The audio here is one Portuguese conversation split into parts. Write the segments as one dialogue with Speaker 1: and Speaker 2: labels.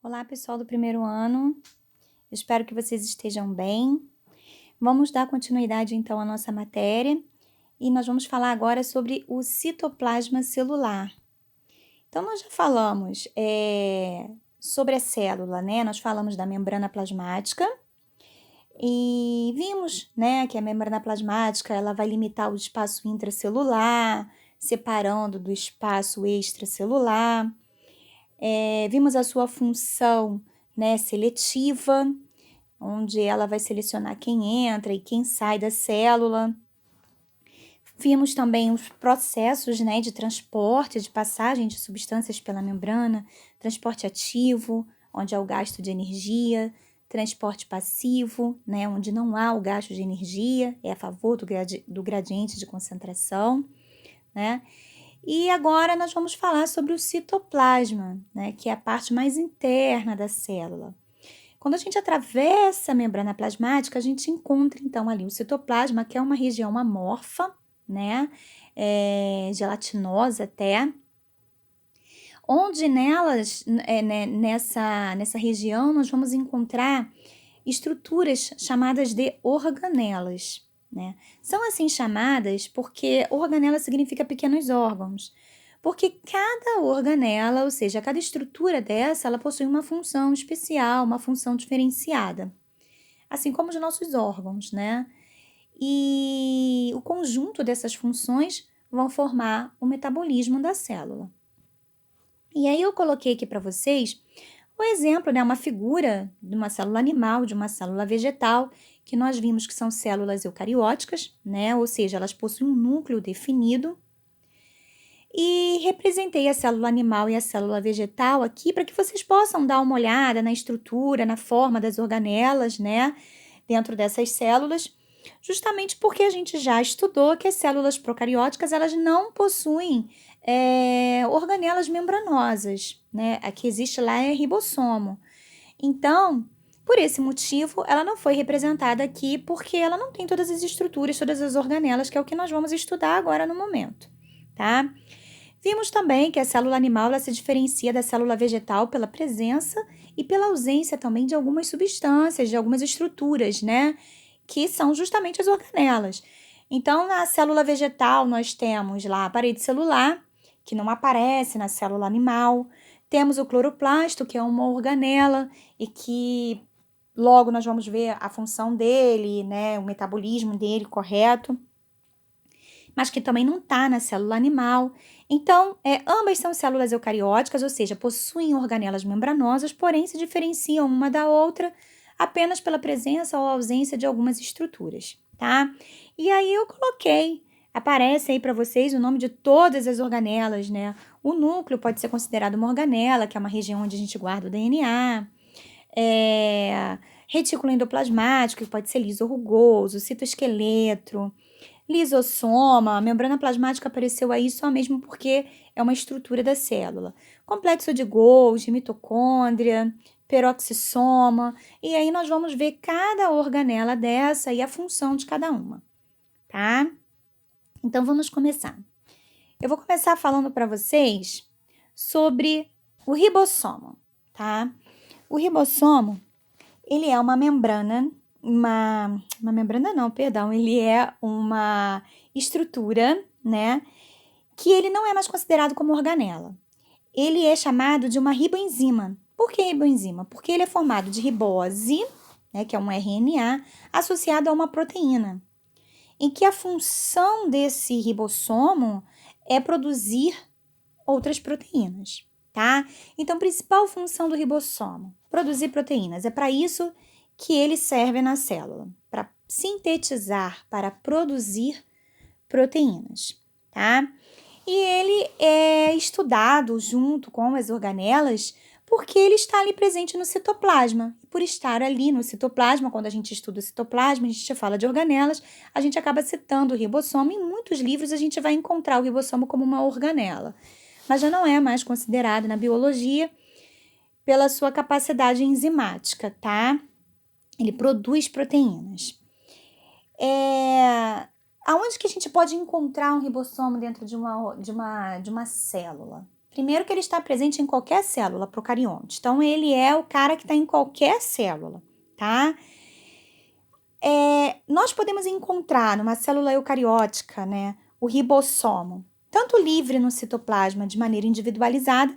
Speaker 1: Olá, pessoal do primeiro ano. Eu espero que vocês estejam bem. Vamos dar continuidade então à nossa matéria e nós vamos falar agora sobre o citoplasma celular. Então, nós já falamos sobre a célula, né? Nós falamos da membrana plasmática e vimos, né, que a membrana plasmática ela vai limitar o espaço intracelular, separando do espaço extracelular. Vimos a sua função, né, seletiva, onde ela vai selecionar quem entra e quem sai da célula. Vimos também os processos, né, de transporte, de passagem de substâncias pela membrana, transporte ativo, onde há o gasto de energia, transporte passivo, né, onde não há o gasto de energia, é a favor do gradiente de concentração, né? E agora nós vamos falar sobre o citoplasma, né, que é a parte mais interna da célula. Quando a gente atravessa a membrana plasmática, a gente encontra então ali o citoplasma, que é uma região amorfa, né, gelatinosa até, onde nessa região nós vamos encontrar estruturas chamadas de organelas, né? São assim chamadas porque organela significa pequenos órgãos, porque cada organela, ou seja, cada estrutura dessa, ela possui uma função especial, uma função diferenciada, assim como os nossos órgãos, né? E o conjunto dessas funções vão formar o metabolismo da célula. E aí eu coloquei aqui para vocês o exemplo, né, uma figura de uma célula animal, de uma célula vegetal, que nós vimos que são células eucarióticas, né, ou seja, elas possuem um núcleo definido. E representei a célula animal e a célula vegetal aqui para que vocês possam dar uma olhada na estrutura, na forma das organelas, né, dentro dessas células, justamente porque a gente já estudou que as células procarióticas, elas não possuem organelas membranosas, né? A que existe lá é ribossomo. Então, por esse motivo, ela não foi representada aqui porque ela não tem todas as estruturas, todas as organelas, que é o que nós vamos estudar agora no momento, tá? Vimos também que a célula animal ela se diferencia da célula vegetal pela presença e pela ausência também de algumas substâncias, de algumas estruturas, né? Que são justamente as organelas. Então, na célula vegetal, nós temos lá a parede celular, que não aparece na célula animal. Temos o cloroplasto, que é uma organela e que logo nós vamos ver a função dele, né, o metabolismo dele correto, mas que também não está na célula animal. Então, ambas são células eucarióticas, ou seja, possuem organelas membranosas, porém se diferenciam uma da outra apenas pela presença ou ausência de algumas estruturas, tá? E aí eu coloquei, aparece aí para vocês o nome de todas as organelas, né? O núcleo pode ser considerado uma organela, que é uma região onde a gente guarda o DNA. Retículo endoplasmático, que pode ser liso ou rugoso, citoesqueleto, lisossoma. A membrana plasmática apareceu aí só mesmo porque é uma estrutura da célula. Complexo de Golgi, mitocôndria, peroxissoma. E aí nós vamos ver cada organela dessa e a função de cada uma, tá? Então vamos começar. Eu vou começar falando para vocês sobre o ribossomo, tá? O ribossomo, ele é uma membrana, uma membrana não, perdão, ele é uma estrutura, né, que ele não é mais considerado como organela. Ele é chamado de uma riboenzima. Por que riboenzima? Porque ele é formado de ribose, né, que é um RNA, associado a uma proteína, em que a função desse ribossomo é produzir outras proteínas, tá? Então, a principal função do ribossomo, produzir proteínas. É para isso que ele serve na célula, para sintetizar, para produzir proteínas, tá? E ele é estudado junto com as organelas porque ele está ali presente no citoplasma. E por estar ali no citoplasma, quando a gente estuda o citoplasma, a gente fala de organelas, a gente acaba citando o ribossomo. Em muitos livros a gente vai encontrar o ribossomo como uma organela, mas já não é mais considerado na biologia pela sua capacidade enzimática, tá? Ele produz proteínas. Aonde que a gente pode encontrar um ribossomo dentro de uma célula? Primeiro que ele está presente em qualquer célula procarionte. Então, ele é o cara que está em qualquer célula, tá? Nós podemos encontrar numa célula eucariótica, né, o ribossomo, tanto livre no citoplasma de maneira individualizada,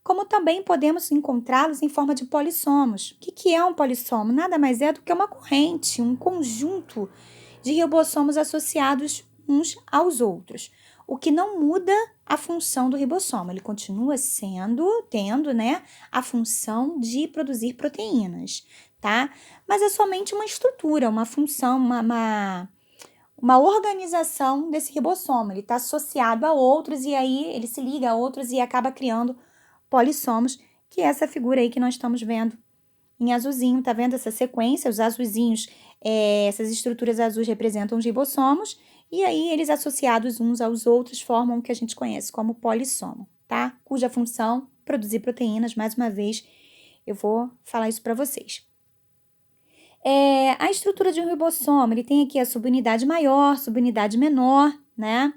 Speaker 1: como também podemos encontrá-los em forma de polissomos. O que é um polissomo? Nada mais é do que uma corrente, um conjunto de ribossomos associados uns aos outros, o que não muda a função do ribossomo. Ele continua tendo, né, a função de produzir proteínas, tá? Mas é somente uma estrutura, uma função, uma organização desse ribossomo. Ele está associado a outros e aí ele se liga a outros e acaba criando polissomos, que é essa figura aí que nós estamos vendo em azulzinho. Tá vendo essa sequência? Os azulzinhos, essas estruturas azuis representam os ribossomos e aí eles associados uns aos outros formam o que a gente conhece como polissomo, tá? Cuja função produzir proteínas. Mais uma vez, eu vou falar isso para vocês. A estrutura de um ribossomo, ele tem aqui a subunidade maior, subunidade menor, né?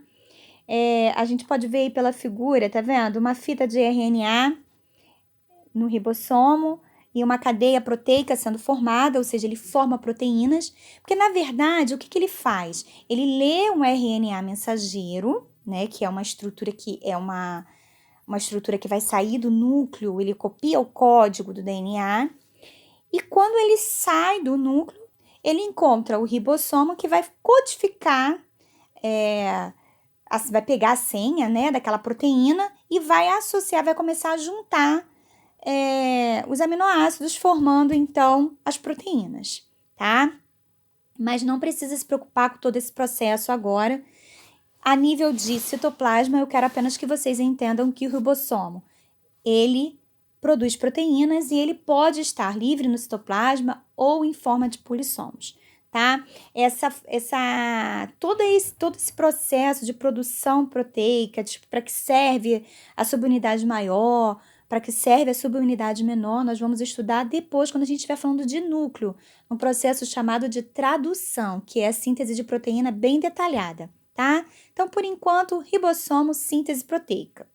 Speaker 1: A gente pode ver aí pela figura, tá vendo? Uma fita de RNA no ribossomo e uma cadeia proteica sendo formada, ou seja, ele forma proteínas, porque na verdade, o que ele faz? Ele lê um RNA mensageiro, né, que é uma estrutura que é uma estrutura que vai sair do núcleo, ele copia o código do DNA, e quando ele sai do núcleo, ele encontra o ribossomo que vai codificar, vai pegar a senha, né, daquela proteína e vai associar, vai começar a juntar os aminoácidos, formando, então, as proteínas, tá? Mas não precisa se preocupar com todo esse processo agora. A nível de citoplasma, eu quero apenas que vocês entendam que o ribossomo, ele produz proteínas e ele pode estar livre no citoplasma ou em forma de polissomos, tá? Todo esse processo de produção proteica, para que serve a subunidade maior, para que serve a subunidade menor, nós vamos estudar depois, quando a gente estiver falando de núcleo, um processo chamado de tradução, que é a síntese de proteína bem detalhada, tá? Então, por enquanto, ribossomo, síntese proteica.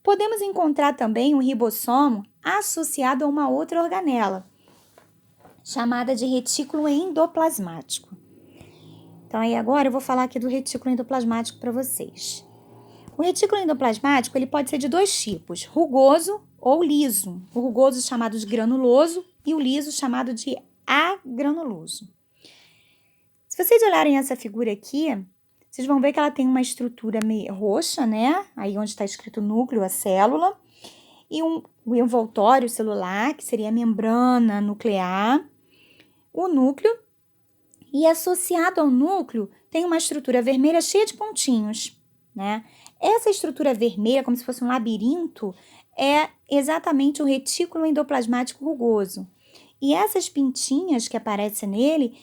Speaker 1: Podemos encontrar também um ribossomo associado a uma outra organela, chamada de retículo endoplasmático. Então, aí agora eu vou falar aqui do retículo endoplasmático para vocês. O retículo endoplasmático, ele pode ser de dois tipos, rugoso ou liso. O rugoso chamado de granuloso e o liso chamado de agranuloso. Se vocês olharem essa figura aqui, vocês vão ver que ela tem uma estrutura meio roxa, né? Aí onde está escrito núcleo, a célula. E o envoltório celular, que seria a membrana nuclear. O núcleo. E associado ao núcleo, tem uma estrutura vermelha cheia de pontinhos, né? Essa estrutura vermelha, como se fosse um labirinto, é exatamente o retículo endoplasmático rugoso. E essas pintinhas que aparecem nele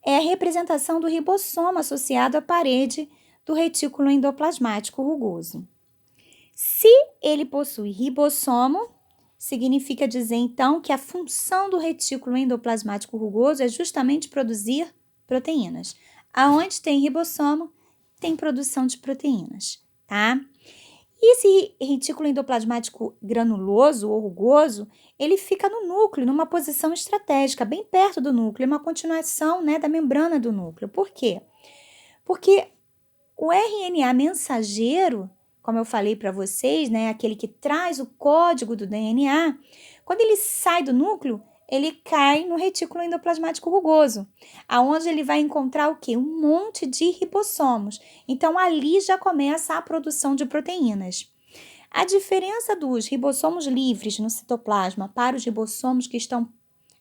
Speaker 1: é a representação do ribossomo associado à parede do retículo endoplasmático rugoso. Se ele possui ribossomo, significa dizer então que a função do retículo endoplasmático rugoso é justamente produzir proteínas. Aonde tem ribossomo, tem produção de proteínas, tá? E esse retículo endoplasmático granuloso ou rugoso, ele fica no núcleo, numa posição estratégica, bem perto do núcleo, uma continuação, né, da membrana do núcleo. Por quê? Porque o RNA mensageiro, como eu falei para vocês, né, aquele que traz o código do DNA, quando ele sai do núcleo, ele cai no retículo endoplasmático rugoso, aonde ele vai encontrar o quê? Um monte de ribossomos. Então, ali já começa a produção de proteínas. A diferença dos ribossomos livres no citoplasma para os ribossomos que estão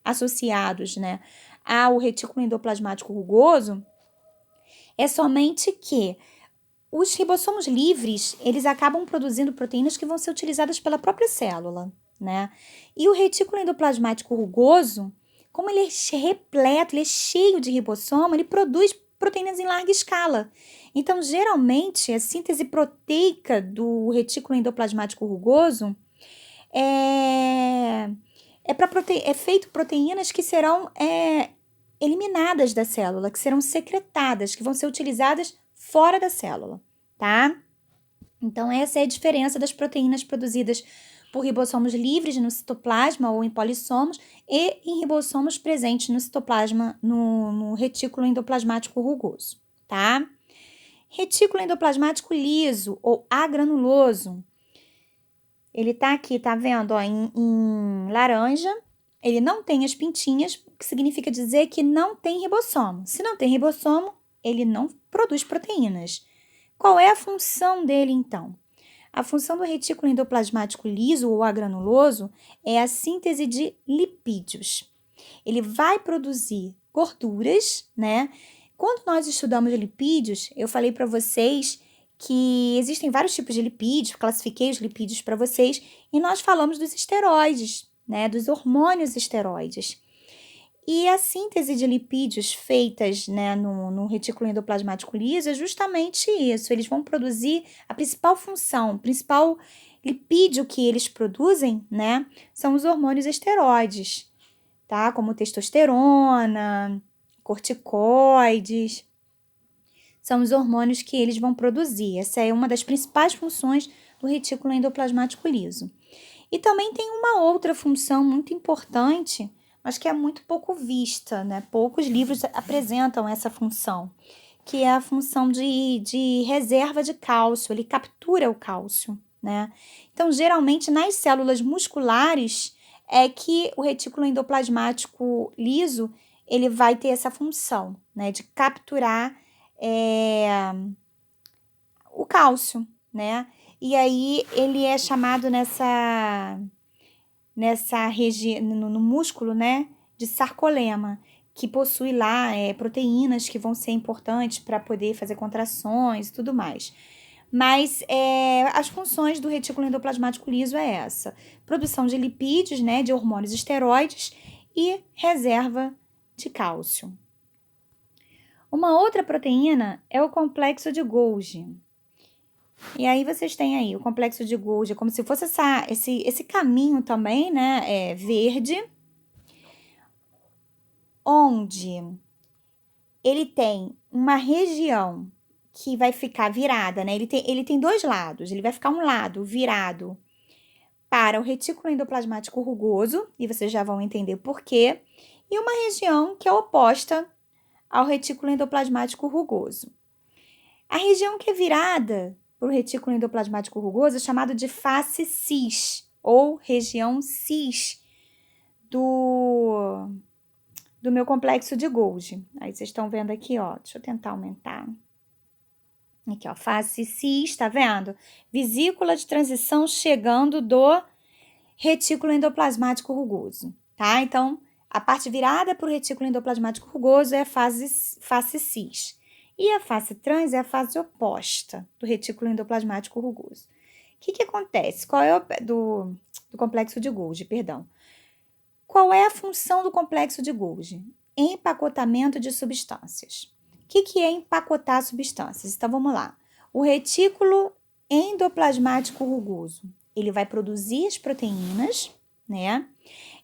Speaker 1: associados, né, ao retículo endoplasmático rugoso é somente que os ribossomos livres, eles acabam produzindo proteínas que vão ser utilizadas pela própria célula, né? E o retículo endoplasmático rugoso, como ele é repleto, ele é cheio de ribossomo, ele produz proteínas em larga escala. Então, geralmente, a síntese proteica do retículo endoplasmático rugoso é feito proteínas que serão eliminadas da célula, que serão secretadas, que vão ser utilizadas fora da célula, tá? Então, essa é a diferença das proteínas produzidas por ribossomos livres no citoplasma ou em polissomos e em ribossomos presentes no citoplasma, no retículo endoplasmático rugoso, tá? Retículo endoplasmático liso ou agranuloso. Ele tá aqui, tá vendo, ó, em laranja. Ele não tem as pintinhas, o que significa dizer que não tem ribossomo. Se não tem ribossomo, ele não produz proteínas. Qual é a função dele, então? A função do retículo endoplasmático liso ou agranuloso é a síntese de lipídios. Ele vai produzir gorduras, né? Quando nós estudamos lipídios, eu falei para vocês que existem vários tipos de lipídios, classifiquei os lipídios para vocês, e nós falamos dos esteroides, né? Dos hormônios esteroides. E a síntese de lipídios feitas, né, no retículo endoplasmático liso é justamente isso. Eles vão produzir a principal função, o principal lipídio que eles produzem, né, são os hormônios esteroides, tá? Como testosterona, corticoides. São os hormônios que eles vão produzir. Essa é uma das principais funções do retículo endoplasmático liso. E também tem uma outra função muito importante, mas que é muito pouco vista, né? Poucos livros apresentam essa função, que é a função de reserva de cálcio, ele captura o cálcio, né? Então, geralmente, nas células musculares é que o retículo endoplasmático liso, ele vai ter essa função, né? De capturar o cálcio, né? E aí, ele é chamado nessa região, no músculo, né, de sarcolema, que possui lá proteínas que vão ser importantes para poder fazer contrações e tudo mais. Mas as funções do retículo endoplasmático liso é essa: produção de lipídios, né, de hormônios esteroides e reserva de cálcio. Uma outra proteína é o complexo de Golgi. E aí vocês têm aí o complexo de Golgi, como se fosse esse caminho também, né, verde, onde ele tem uma região que vai ficar virada, né? Ele tem dois lados, ele vai ficar um lado virado para o retículo endoplasmático rugoso, e vocês já vão entender por quê, e uma região que é oposta ao retículo endoplasmático rugoso. A região que é virada para o retículo endoplasmático rugoso é chamado de face cis, ou região cis do meu complexo de Golgi. Aí vocês estão vendo aqui, ó, deixa eu tentar aumentar. Aqui, ó, face cis, tá vendo? Vesícula de transição chegando do retículo endoplasmático rugoso, tá? Então, a parte virada para o retículo endoplasmático rugoso é a face cis. E a face trans é a face oposta do retículo endoplasmático rugoso. O que acontece? Qual é do complexo de Golgi, perdão. Qual é a função do complexo de Golgi? Empacotamento de substâncias. O que é empacotar substâncias? Então, vamos lá. O retículo endoplasmático rugoso, ele vai produzir as proteínas, né?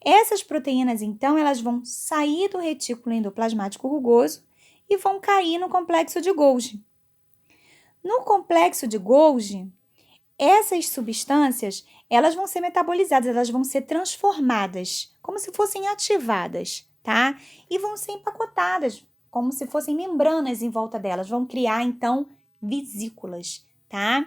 Speaker 1: Essas proteínas, então, elas vão sair do retículo endoplasmático rugoso e vão cair no complexo de Golgi. No complexo de Golgi, essas substâncias, elas vão ser metabolizadas, elas vão ser transformadas, como se fossem ativadas, tá? E vão ser empacotadas, como se fossem membranas em volta delas, vão criar, então, vesículas, tá?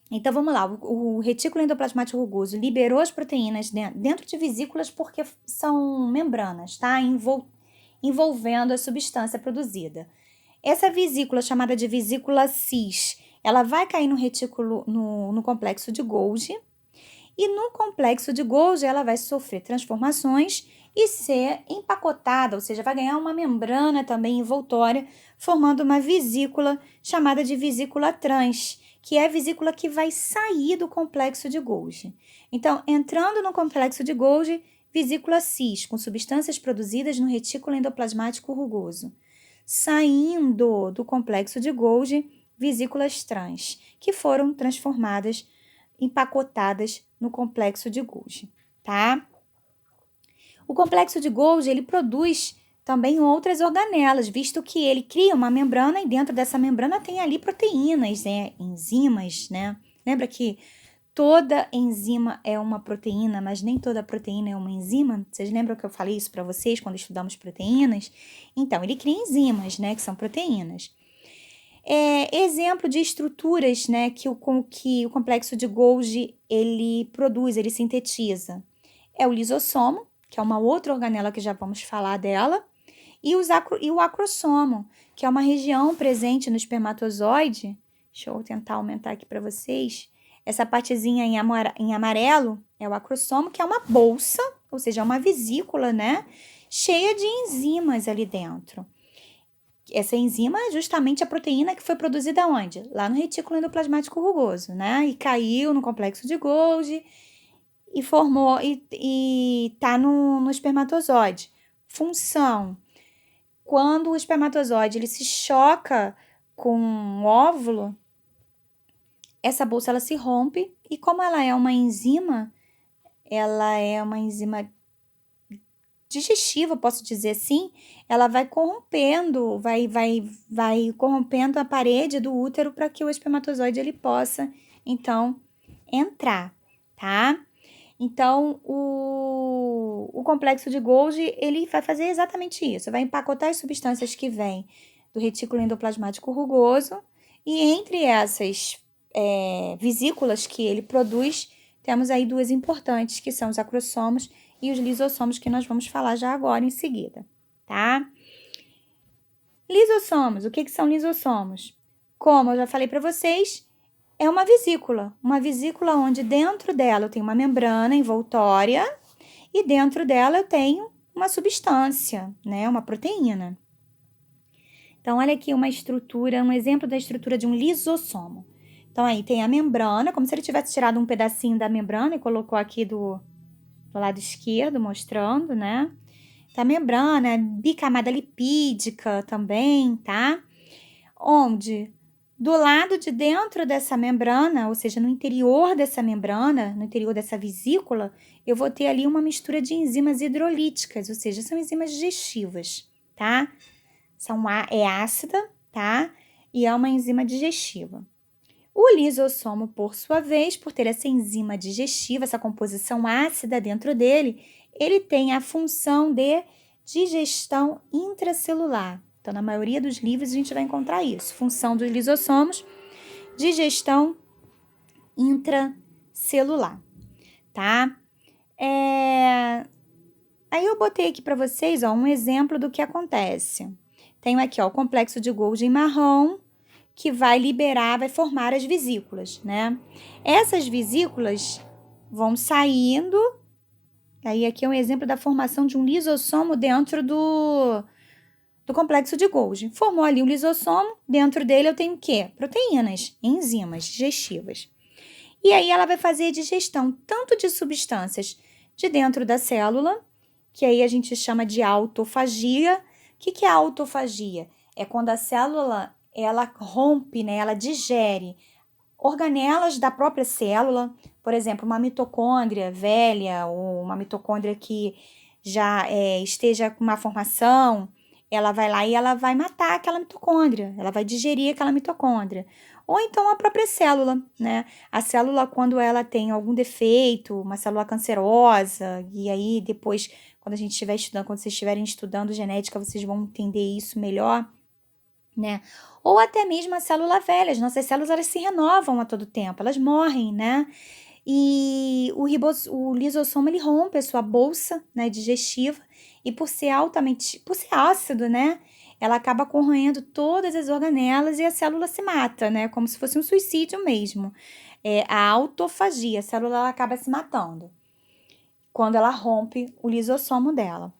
Speaker 1: Então, vamos lá, o retículo endoplasmático rugoso liberou as proteínas dentro de vesículas porque são membranas, tá? Envolvendo a substância produzida. Essa vesícula, chamada de vesícula cis, ela vai cair no retículo, no complexo de Golgi, e no complexo de Golgi ela vai sofrer transformações e ser empacotada, ou seja, vai ganhar uma membrana também envoltória, formando uma vesícula chamada de vesícula trans, que é a vesícula que vai sair do complexo de Golgi. Então, entrando no complexo de Golgi, vesícula cis, com substâncias produzidas no retículo endoplasmático rugoso. Saindo do complexo de Golgi, vesículas trans, que foram transformadas, empacotadas no complexo de Golgi, tá? O complexo de Golgi, ele produz também outras organelas, visto que ele cria uma membrana e dentro dessa membrana tem ali proteínas, né, enzimas, né? Lembra que toda enzima é uma proteína, mas nem toda proteína é uma enzima? Vocês lembram que eu falei isso para vocês quando estudamos proteínas? Então, ele cria enzimas, né, que são proteínas. Exemplo de estruturas, né, que o complexo de Golgi ele produz, ele sintetiza. É o lisossomo, que é uma outra organela que já vamos falar dela, e o acrossomo, que é uma região presente no espermatozoide. Deixa eu tentar aumentar aqui para vocês. Essa partezinha em amarelo é o acrossomo, que é uma bolsa, ou seja, é uma vesícula, né? Cheia de enzimas ali dentro. Essa enzima é justamente a proteína que foi produzida onde? Lá no retículo endoplasmático rugoso, né? E caiu no complexo de Golgi e formou e tá no espermatozoide. Função: quando o espermatozoide ele se choca com um óvulo, essa bolsa ela se rompe e como ela é uma enzima digestiva, posso dizer assim, ela vai corrompendo, vai corrompendo a parede do útero para que o espermatozoide ele possa, então, entrar, tá? Então, o complexo de Golgi, ele vai fazer exatamente isso, vai empacotar as substâncias que vêm do retículo endoplasmático rugoso e entre essas vesículas que ele produz, temos aí duas importantes, que são os acrossomos e os lisossomos, que nós vamos falar já agora em seguida, tá? Lisossomos, o que são lisossomos? Como eu já falei para vocês, é uma vesícula onde dentro dela eu tenho uma membrana envoltória e dentro dela eu tenho uma substância, né, uma proteína. Então, olha aqui uma estrutura, um exemplo da estrutura de um lisossomo. Então, aí tem a membrana, como se ele tivesse tirado um pedacinho da membrana e colocou aqui do lado esquerdo, mostrando, né? Tá a membrana, bicamada lipídica também, tá? Onde do lado de dentro dessa membrana, ou seja, no interior dessa membrana, no interior dessa vesícula, eu vou ter ali uma mistura de enzimas hidrolíticas, ou seja, são enzimas digestivas, tá? É ácida, tá? E é uma enzima digestiva. O lisossomo, por sua vez, por ter essa enzima digestiva, essa composição ácida dentro dele, ele tem a função de digestão intracelular. Então, na maioria dos livros a gente vai encontrar isso. Função dos lisossomos, digestão intracelular, tá? Aí eu botei aqui para vocês, ó, um exemplo do que acontece. Tenho aqui, ó, o complexo de Golgi em marrom, que vai formar as vesículas, né? Essas vesículas vão saindo, aí aqui é um exemplo da formação de um lisossomo dentro do complexo de Golgi. Formou ali um lisossomo, dentro dele eu tenho o quê? Proteínas, enzimas digestivas. E aí ela vai fazer a digestão tanto de substâncias de dentro da célula, que aí a gente chama de autofagia. O que é a autofagia? É quando a célula ela rompe, né? Ela digere organelas da própria célula, por exemplo, uma mitocôndria velha ou uma mitocôndria que já esteja com uma formação, ela vai lá e ela vai matar aquela mitocôndria, ela vai digerir aquela mitocôndria. Ou então a própria célula, né? A célula, quando ela tem algum defeito, uma célula cancerosa, e aí depois, quando a gente estiver estudando, quando vocês estiverem estudando genética, vocês vão entender isso melhor, né? Ou até mesmo a célula velha, as nossas células elas se renovam a todo tempo, elas morrem, né? E o lisossomo ele rompe a sua bolsa, né, digestiva e por ser ácido, né, ela acaba corroendo todas as organelas e a célula se mata, né, como se fosse um suicídio mesmo. A autofagia, a célula ela acaba se matando quando ela rompe o lisossomo dela.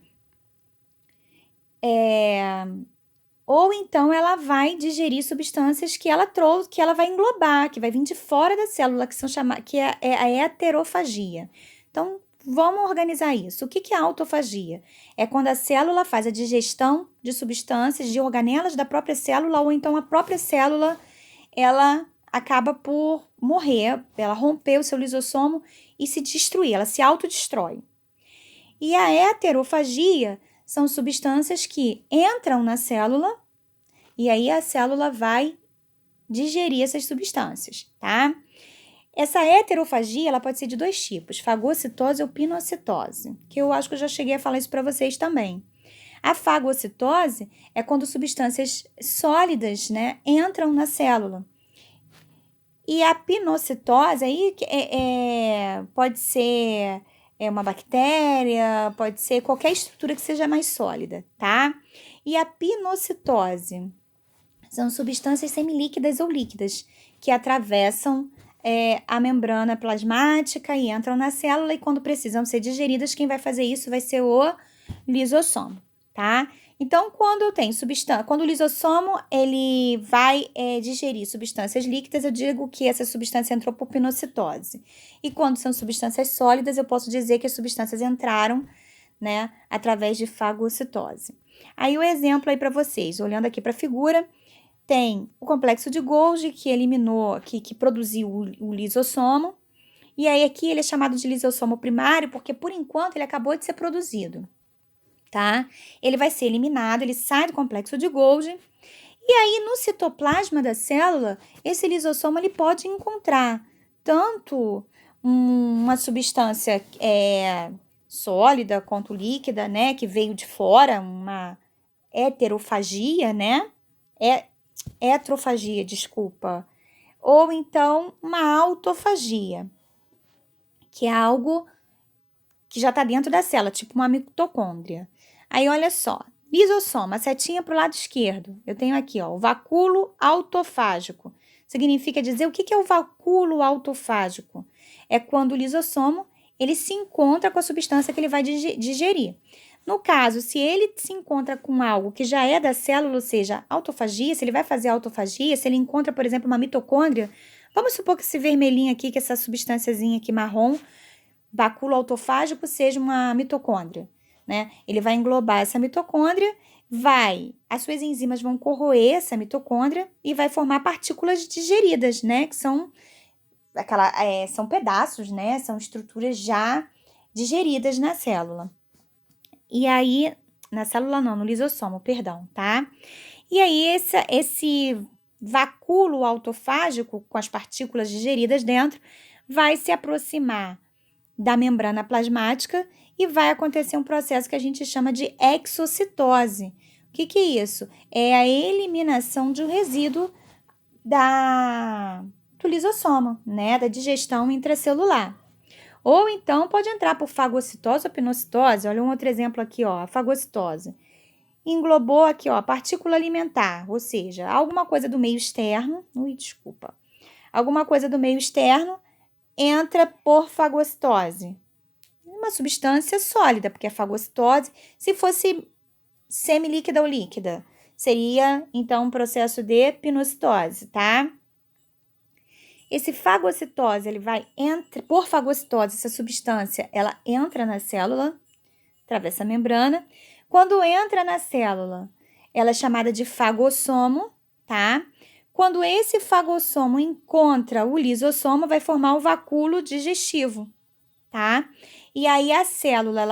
Speaker 1: Ou então ela vai digerir substâncias que ela trouxe, que ela vai englobar, que vai vir de fora da célula, que é a heterofagia. Então, vamos organizar isso. O que é a autofagia? É quando a célula faz a digestão de substâncias, de organelas da própria célula, ou então a própria célula, ela acaba por morrer, ela romper o seu lisossomo e se destruir, ela se autodestrói. E a heterofagia são substâncias que entram na célula e aí a célula vai digerir essas substâncias, tá? Essa heterofagia, ela pode ser de dois tipos, fagocitose ou pinocitose, que eu acho que eu já cheguei a falar isso para vocês também. A fagocitose é quando substâncias sólidas, né, entram na célula. E a pinocitose aí pode ser uma bactéria, pode ser qualquer estrutura que seja mais sólida, tá? E a pinocitose são substâncias semilíquidas ou líquidas que atravessam a membrana plasmática e entram na célula e quando precisam ser digeridas, quem vai fazer isso vai ser o lisossomo, tá? Então, quando eu tenho quando o lisossomo ele vai digerir substâncias líquidas, eu digo que essa substância entrou por pinocitose. E quando são substâncias sólidas, eu posso dizer que as substâncias entraram, né, através de fagocitose. Aí o exemplo aí para vocês, olhando aqui para a figura, tem o complexo de Golgi, que eliminou, que produziu o lisossomo. E aí aqui ele é chamado de lisossomo primário, porque por enquanto ele acabou de ser produzido, tá? Ele vai ser eliminado, ele sai do complexo de Golgi. E aí no citoplasma da célula, esse lisossomo ele pode encontrar tanto uma substância sólida quanto líquida, né? Que veio de fora, uma heterofagia, né? Heterofagia, desculpa. Ou então uma autofagia, que é algo que já está dentro da célula, tipo uma mitocôndria. Aí, olha só, lisossomo, a setinha para o lado esquerdo. Eu tenho aqui, ó, o vacúolo autofágico. Significa dizer o que é o vacúolo autofágico? É quando o lisossomo ele se encontra com a substância que ele vai digerir. No caso, se ele se encontra com algo que já é da célula, ou seja, autofagia, se ele vai fazer autofagia, se ele encontra, por exemplo, uma mitocôndria, vamos supor que esse vermelhinho aqui, que essa substânciazinha aqui marrom, vacúolo autofágico, seja uma mitocôndria, né? Ele vai englobar essa mitocôndria, as suas enzimas vão corroer essa mitocôndria e vai formar partículas digeridas, né? Que são são pedaços, né? São estruturas já digeridas na célula. E aí, na célula não, no lisossomo, perdão, tá? E aí, esse vacúolo autofágico, com as partículas digeridas dentro, vai se aproximar da membrana plasmática e vai acontecer um processo que a gente chama de exocitose. O que é isso? É a eliminação de um resíduo do lisossomo, né? Da digestão intracelular. Ou então pode entrar por fagocitose ou pinocitose. Olha um outro exemplo aqui, ó, a fagocitose. Englobou aqui, ó, a partícula alimentar, ou seja, alguma coisa do meio externo. Alguma coisa do meio externo entra por fagocitose. Uma substância sólida, porque a fagocitose, se fosse semilíquida ou líquida, seria então um processo de pinocitose, tá? Esse fagocitose, ele vai por fagocitose, essa substância, ela entra na célula, atravessa a membrana. Quando entra na célula, ela é chamada de fagossomo, tá? Quando esse fagossomo encontra o lisossomo, vai formar o vacúolo digestivo, tá? E aí a célula,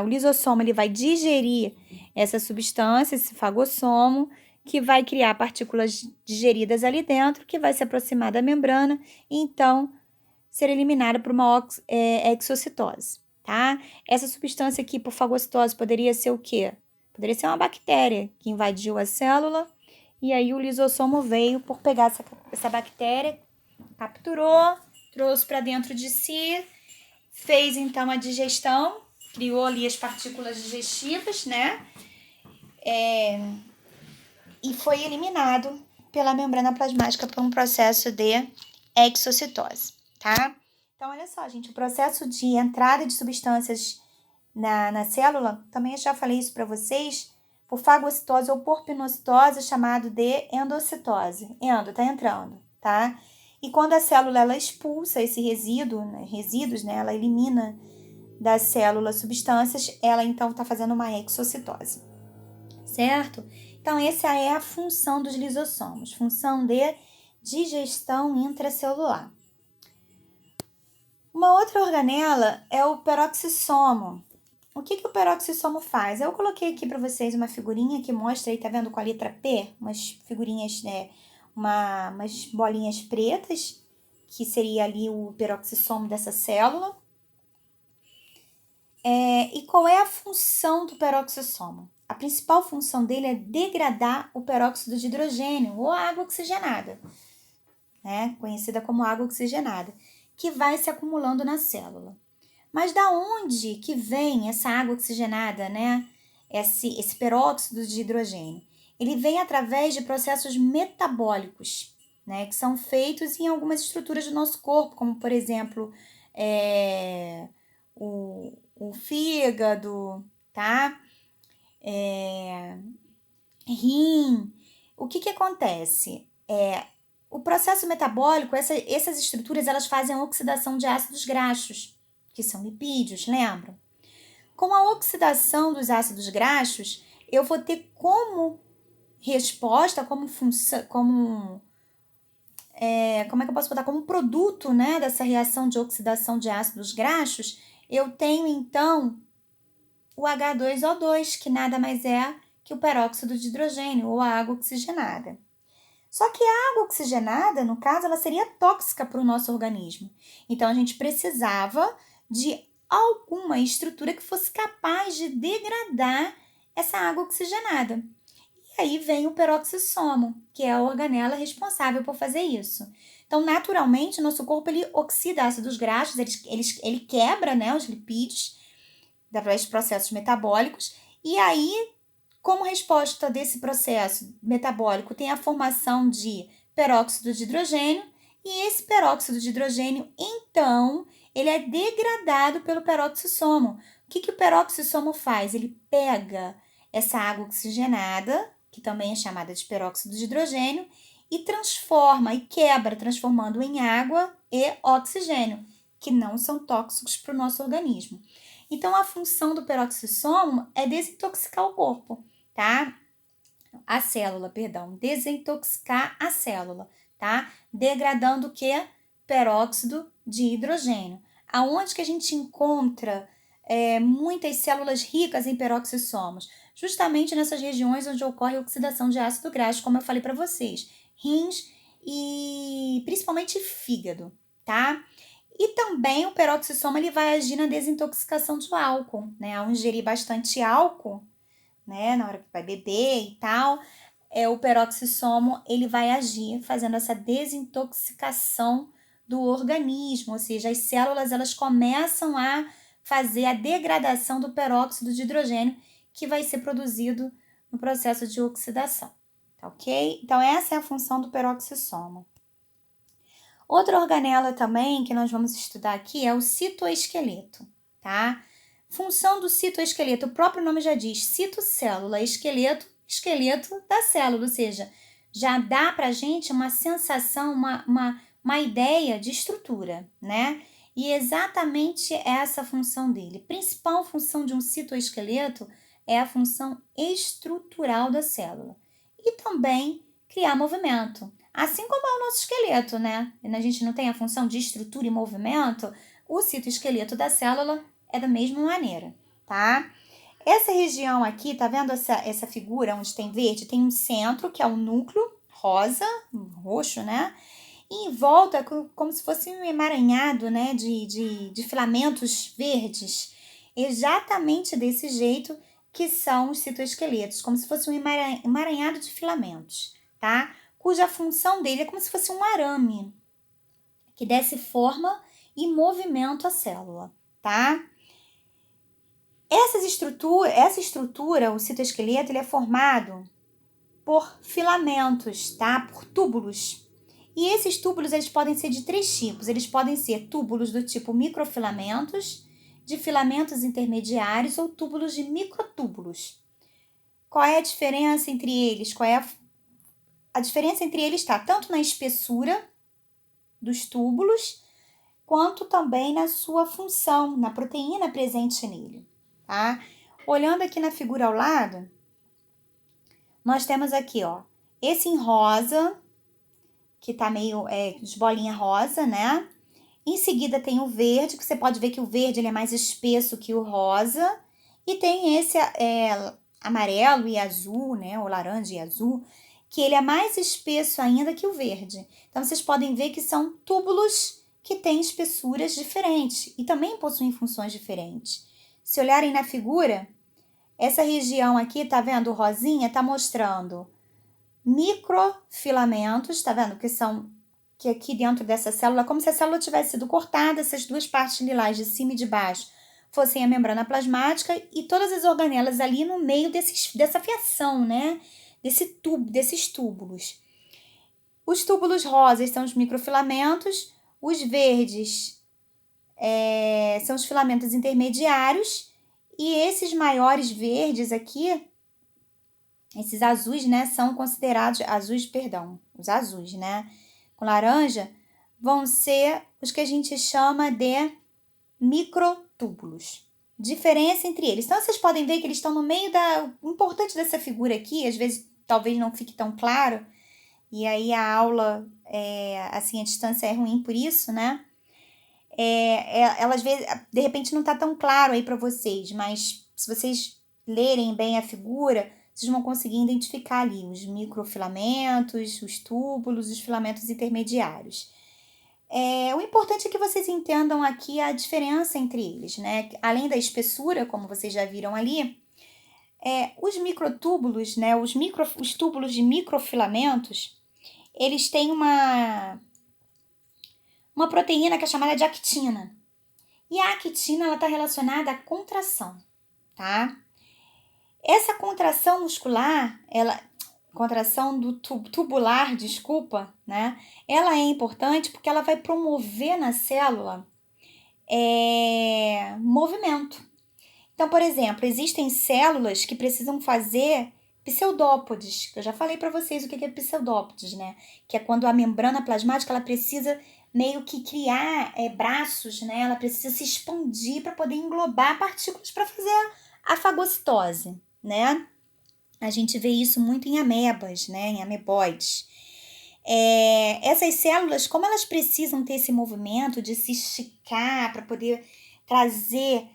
Speaker 1: o lisossomo, ele vai digerir essa substância, esse fagossomo, que vai criar partículas digeridas ali dentro, que vai se aproximar da membrana e então ser eliminada por uma exocitose, tá? Essa substância aqui, por fagocitose, poderia ser o quê? Poderia ser uma bactéria que invadiu a célula e aí o lisossomo veio por pegar essa bactéria, capturou, trouxe para dentro de si, fez então a digestão, criou ali as partículas digestivas, né? E foi eliminado pela membrana plasmática por um processo de exocitose, tá? Então, olha só, gente, o processo de entrada de substâncias na célula, também eu já falei isso para vocês, por fagocitose ou por pinocitose, chamado de endocitose. Tá entrando, tá? E quando a célula, ela expulsa esse resíduos, né, ela elimina da célula substâncias, ela então está fazendo uma exocitose, certo? Então, essa é a função dos lisossomos, função de digestão intracelular. Uma outra organela é o peroxissomo. o que que o peroxissomo faz? Eu coloquei aqui para vocês uma figurinha que mostra aí, tá vendo, com a letra P, umas figurinhas, né, umas bolinhas pretas, que seria ali o peroxissomo dessa célula. E qual é a função do peroxissomo? A principal função dele é degradar o peróxido de hidrogênio, ou água oxigenada, né, conhecida como água oxigenada, que vai se acumulando na célula. Mas da onde que vem essa água oxigenada, né? Esse peróxido de hidrogênio? Ele vem através de processos metabólicos, né? Que são feitos em algumas estruturas do nosso corpo, como por exemplo, o fígado, tá? Rim. O que acontece? O processo metabólico, essas estruturas, elas fazem a oxidação de ácidos graxos, que são lipídios, lembram? Com a oxidação dos ácidos graxos, eu vou ter como resposta, como função, como é que eu posso botar? Como produto, né, dessa reação de oxidação de ácidos graxos, eu tenho então o H2O2, que nada mais é que o peróxido de hidrogênio ou a água oxigenada. Só que a água oxigenada, no caso, ela seria tóxica para o nosso organismo. Então, a gente precisava de alguma estrutura que fosse capaz de degradar essa água oxigenada. E aí vem o peroxissomo, que é a organela responsável por fazer isso. Então, naturalmente, o nosso corpo ele oxida ácidos graxos, ele quebra, né, os lipídios através de processos metabólicos, e aí como resposta desse processo metabólico, tem a formação de peróxido de hidrogênio, e esse peróxido de hidrogênio, então, ele é degradado pelo peroxissomo. O que o peroxissomo faz? Ele pega essa água oxigenada, que também é chamada de peróxido de hidrogênio, e transforma e quebra, transformando em água e oxigênio, que não são tóxicos para o nosso organismo. Então, a função do peroxissomo é desintoxicar o corpo, tá? A célula, perdão, desintoxicar a célula, tá? Degradando o que? Peróxido de hidrogênio. Aonde que a gente encontra muitas células ricas em peroxissomos? Justamente nessas regiões onde ocorre a oxidação de ácido graxo, como eu falei para vocês, rins e principalmente fígado, tá? E também o peroxissomo ele vai agir na desintoxicação do álcool, né? Ao ingerir bastante álcool, né, na hora que vai beber e tal, o peroxissomo ele vai agir fazendo essa desintoxicação do organismo, ou seja, as células elas começam a fazer a degradação do peróxido de hidrogênio que vai ser produzido no processo de oxidação, tá ok? Então essa é a função do peroxissomo. Outra organela também que nós vamos estudar aqui é o citoesqueleto, tá? Função do citoesqueleto, o próprio nome já diz, citocélula, esqueleto, esqueleto da célula, ou seja, já dá pra gente uma sensação, uma ideia de estrutura, né? E exatamente essa a função dele. A principal função de um citoesqueleto é a função estrutural da célula e também criar movimento. Assim como é o nosso esqueleto, né? A gente não tem a função de estrutura e movimento, o citoesqueleto da célula é da mesma maneira, tá? Essa região aqui, tá vendo essa figura onde tem verde? Tem um centro, que é o núcleo rosa, roxo, né? E em volta, como se fosse um emaranhado, né? De filamentos verdes. Exatamente desse jeito que são os citoesqueletos, como se fosse um emaranhado de filamentos, tá? Cuja função dele é como se fosse um arame, que desse forma e movimento à célula, tá? Essa estrutura, o citoesqueleto, ele é formado por filamentos, tá? Por túbulos. E esses túbulos, eles podem ser de 3 tipos. Eles podem ser túbulos do tipo microfilamentos, de filamentos intermediários ou túbulos de microtúbulos. Qual é a diferença entre eles? A diferença entre eles está tanto na espessura dos túbulos, quanto também na sua função, na proteína presente nele, tá? Olhando aqui na figura ao lado, nós temos aqui, ó, esse em rosa, que tá meio de bolinha rosa, né? Em seguida tem o verde, que você pode ver que o verde ele é mais espesso que o rosa. E tem esse amarelo e azul, né, ou laranja e azul, que ele é mais espesso ainda que o verde. Então, vocês podem ver que são túbulos que têm espessuras diferentes e também possuem funções diferentes. Se olharem na figura, essa região aqui, tá vendo? O rosinha tá mostrando microfilamentos, tá vendo? Que aqui dentro dessa célula, como se a célula tivesse sido cortada, essas duas partes lilás de cima e de baixo fossem a membrana plasmática e todas as organelas ali no meio dessa fiação, né? Desses túbulos. Os túbulos rosas são os microfilamentos, os verdes são os filamentos intermediários e esses maiores verdes aqui, esses azuis, né, são considerados os azuis, né, com laranja, vão ser os que a gente chama de microtúbulos. Diferença entre eles. Então, vocês podem ver que eles estão no meio O importante dessa figura aqui, às vezes talvez não fique tão claro, e aí a aula, assim, a distância é ruim por isso, né? Ela às vezes, de repente não está tão claro aí para vocês, mas se vocês lerem bem a figura, vocês vão conseguir identificar ali os microfilamentos, os túbulos, os filamentos intermediários. O importante é que vocês entendam aqui a diferença entre eles, né? Além da espessura, como vocês já viram ali, os microtúbulos, né? Os túbulos de microfilamentos, eles têm uma proteína que é chamada de actina. E a actina ela está relacionada à contração, tá? Essa contração muscular, contração do tubular, desculpa, né? Ela é importante porque ela vai promover na célula movimento. Então, por exemplo, existem células que precisam fazer pseudópodes. Eu já falei para vocês o que é pseudópodes, né? Que é quando a membrana plasmática ela precisa meio que criar braços, né? Ela precisa se expandir para poder englobar partículas para fazer a fagocitose, né? A gente vê isso muito em amebas, né? Em ameboides. Essas células, como elas precisam ter esse movimento de se esticar para poder trazer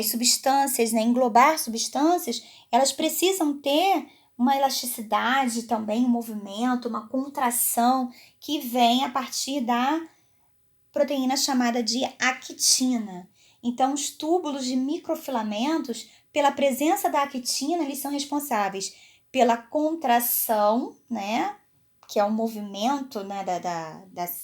Speaker 1: substâncias, né? Englobar substâncias, elas precisam ter uma elasticidade também, um movimento, uma contração que vem a partir da proteína chamada de actina. Então, os túbulos de microfilamentos, pela presença da actina, eles são responsáveis pela contração, né? Que é o movimento, né,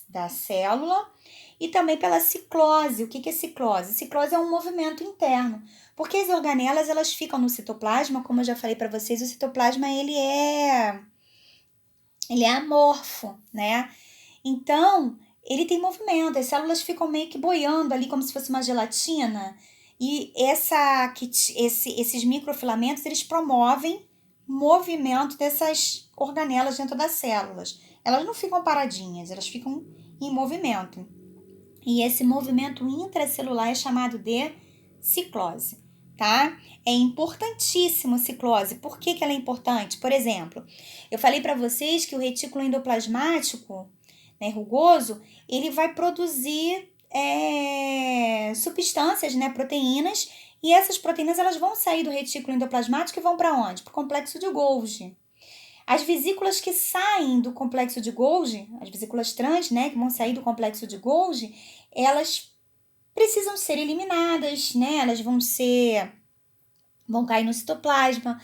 Speaker 1: da célula, e também pela ciclose. O que é ciclose? Ciclose é um movimento interno, porque as organelas elas ficam no citoplasma, como eu já falei para vocês, o citoplasma ele é amorfo, né? Então, ele tem movimento, as células ficam meio que boiando ali como se fosse uma gelatina, e esses microfilamentos, eles promovem movimento dessas organelas dentro das células. Elas não ficam paradinhas, elas ficam em movimento. E esse movimento intracelular é chamado de ciclose, tá? É importantíssimo a ciclose. Por que ela é importante? Por exemplo, eu falei para vocês que o retículo endoplasmático, né, rugoso, ele vai produzir substâncias, né, proteínas, e essas proteínas elas vão sair do retículo endoplasmático e vão para onde? Para o complexo de Golgi. As vesículas que saem do complexo de Golgi, as vesículas trans, né, que vão sair do complexo de Golgi, elas precisam ser eliminadas, né? Elas vão cair no citoplasma.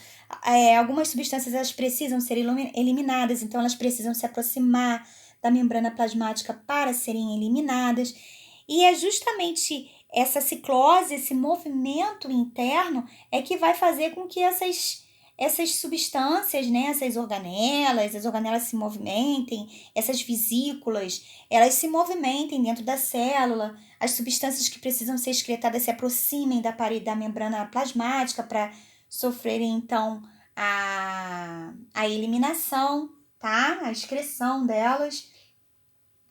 Speaker 1: Algumas substâncias elas precisam ser eliminadas, então elas precisam se aproximar da membrana plasmática para serem eliminadas. E é justamente essa ciclose, esse movimento interno, é que vai fazer com que essas substâncias, né, as organelas se movimentem, essas vesículas, elas se movimentem dentro da célula, as substâncias que precisam ser excretadas se aproximem da parede da membrana plasmática para sofrerem, então, a eliminação, tá? A excreção delas.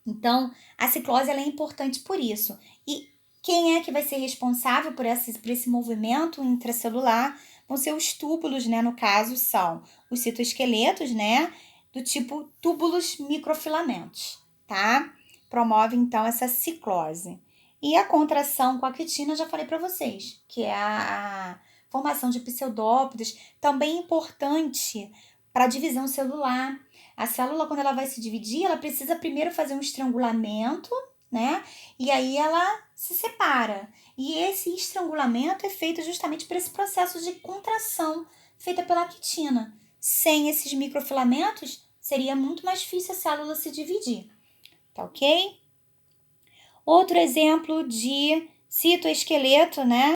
Speaker 1: Então, a ciclose ela é importante por isso. E quem é que vai ser responsável por esse movimento intracelular? Vão ser os túbulos, né? No caso, são os citoesqueletos, né? Do tipo túbulos microfilamentos, tá? Promove, então, essa ciclose. E a contração com a actina, já falei para vocês, que é a Formação de pseudópodos, também importante para a divisão celular. A célula, quando ela vai se dividir, ela precisa primeiro fazer um estrangulamento, né? E aí ela se separa. E esse estrangulamento é feito justamente por esse processo de contração feita pela actina. Sem esses microfilamentos, seria muito mais difícil a célula se dividir. Tá ok? Outro exemplo de citoesqueleto, né?